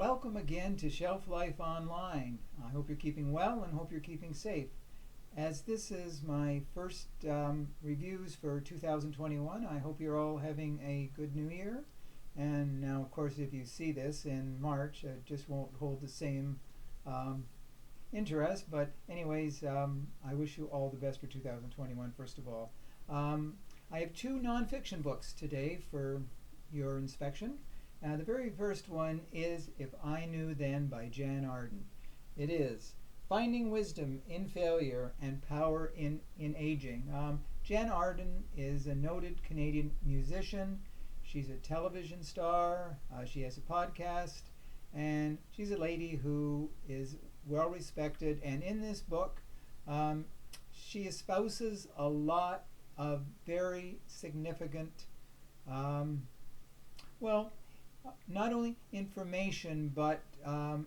Welcome again to Shelf Life Online. I hope you're keeping well and hope you're keeping safe. As this is my first reviews for 2021, I hope you're all having a good new year. And now, of course, if you see this in March, it just won't hold the same um, interest. But anyways, I wish you all the best for 2021, first of all. I have two nonfiction books today for your inspection. The very first one is If I Knew Then by Jan Arden. It is Finding Wisdom in Failure and Power in Aging. Jan Arden is a noted Canadian musician. She's a television star. She has a podcast. And she's a lady who is well respected. And in this book, she espouses a lot of very significant, not only information, but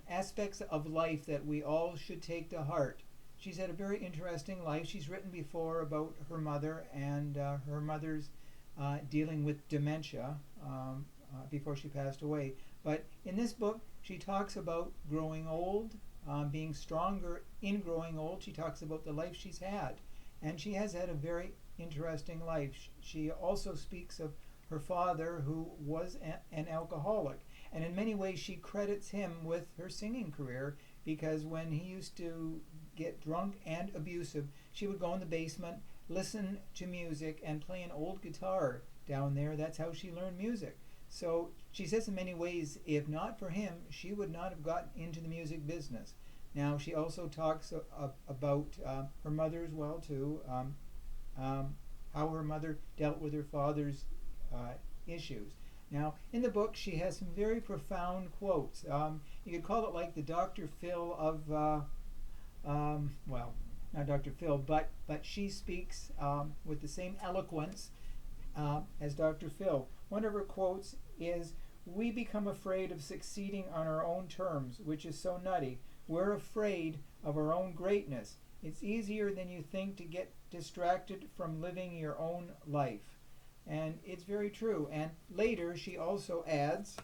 aspects of life that we all should take to heart. She's had a very interesting life. She's written before about her mother and her mother's dealing with dementia before she passed away. But in this book, she talks about growing old, being stronger in growing old. She talks about the life she's had. And she has had a very interesting life. She also speaks of her father, who was an alcoholic, and in many ways she credits him with her singing career, because when he used to get drunk and abusive, she would go in the basement, listen to music, and play an old guitar down there. That's how she learned music. So she says in many ways, if not for him, she would not have gotten into the music business. Now, she also talks about her mother as well too, how her mother dealt with her father's issues. Now, in the book, she has some very profound quotes. You could call it like the Dr. Phil of, not Dr. Phil, but she speaks with the same eloquence as Dr. Phil. One of her quotes is, "We become afraid of succeeding on our own terms, which is so nutty. We're afraid of our own greatness. It's easier than you think to get distracted from living your own life." And it's very true. And later she also adds,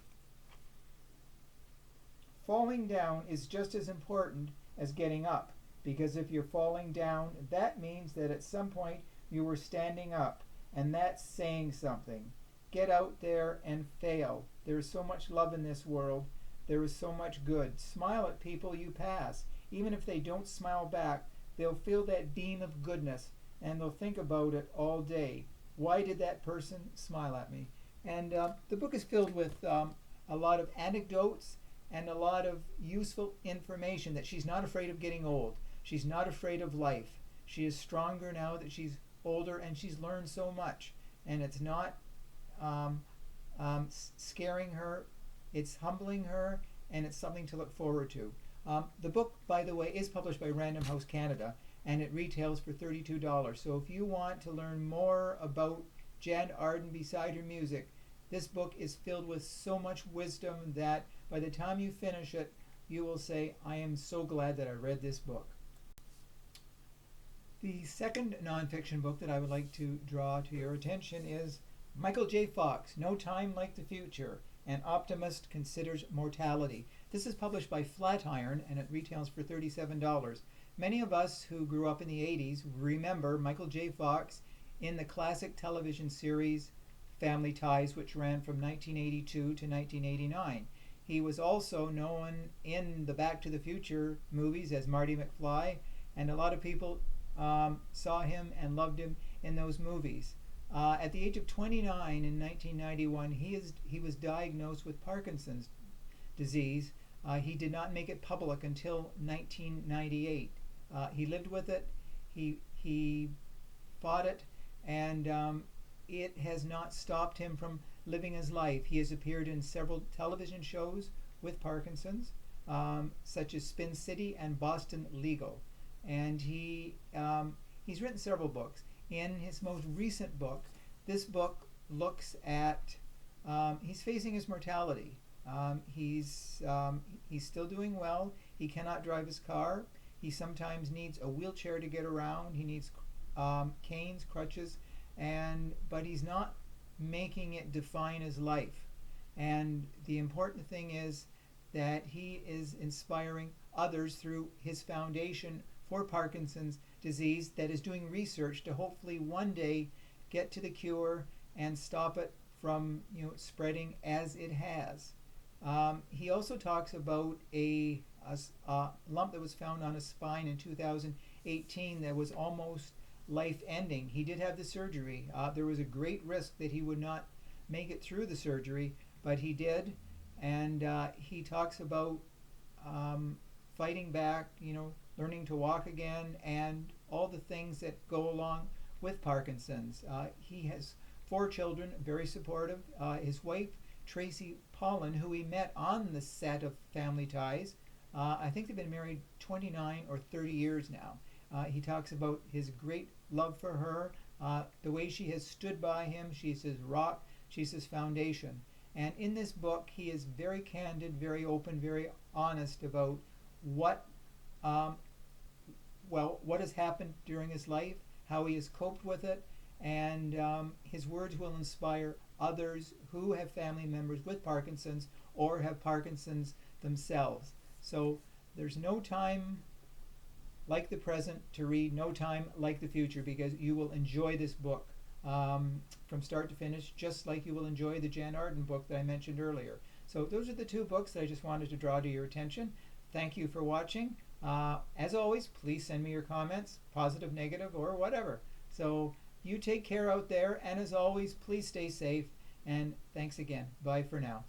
"Falling down is just as important as getting up, because if you're falling down, that means that at some point you were standing up, and that's saying something. Get out there and fail. There is so much love in this world. There is so much good. Smile at people you pass. Even if they don't smile back, they'll feel that beam of goodness, and they'll think about it all day. Why did that person smile at me?" And the book is filled with a lot of anecdotes and a lot of useful information, that she's not afraid of getting old. She's not afraid of life. She is stronger now that she's older, and she's learned so much. And it's not scaring her. It's humbling her, and it's something to look forward to. The book, by the way, is published by Random House Canada, and it retails for $32. So if you want to learn more about Jan Arden beside her music, this book is filled with so much wisdom that by the time you finish it, you will say, "I am so glad that I read this book." The second nonfiction book that I would like to draw to your attention is Michael J. Fox, No Time Like the Future, An Optimist Considers Mortality. This is published by Flatiron, and it retails for $37. Many of us who grew up in the 80s remember Michael J. Fox in the classic television series Family Ties, which ran from 1982 to 1989. He was also known in the Back to the Future movies as Marty McFly, and a lot of people saw him and loved him in those movies. At the age of 29 in 1991, he was diagnosed with Parkinson's disease. He did not make it public until 1998. He lived with it, he fought it, and it has not stopped him from living his life. He has appeared in several television shows with Parkinson's, such as Spin City and Boston Legal. And he's written several books. In his most recent book, this book looks at, he's facing his mortality. He's still doing well. He cannot drive his car. He sometimes needs a wheelchair to get around. He needs canes, crutches, but he's not making it define his life. And the important thing is that he is inspiring others through his foundation for Parkinson's disease that is doing research to hopefully one day get to the cure and stop it from spreading as it has. He also talks about a lump that was found on his spine in 2018 that was almost life-ending. He did have the surgery. There was a great risk that he would not make it through the surgery, but he did. And he talks about fighting back, learning to walk again, and all the things that go along with Parkinson's. He has 4 children, very supportive. His wife, Tracy Pollan, who he met on the set of Family Ties. I think they've been married 29 or 30 years now. He talks about his great love for her, the way she has stood by him. She's his rock, she's his foundation. And in this book, he is very candid, very open, very honest about what has happened during his life, how he has coped with it, and his words will inspire others who have family members with Parkinson's or have Parkinson's themselves. So there's no time like the present to read, no time like the future, because you will enjoy this book from start to finish, just like you will enjoy the Jan Arden book that I mentioned earlier. So those are the 2 books that I just wanted to draw to your attention. Thank you for watching. As always, please send me your comments, positive, negative, or whatever. So you take care out there, and as always, please stay safe, and thanks again. Bye for now.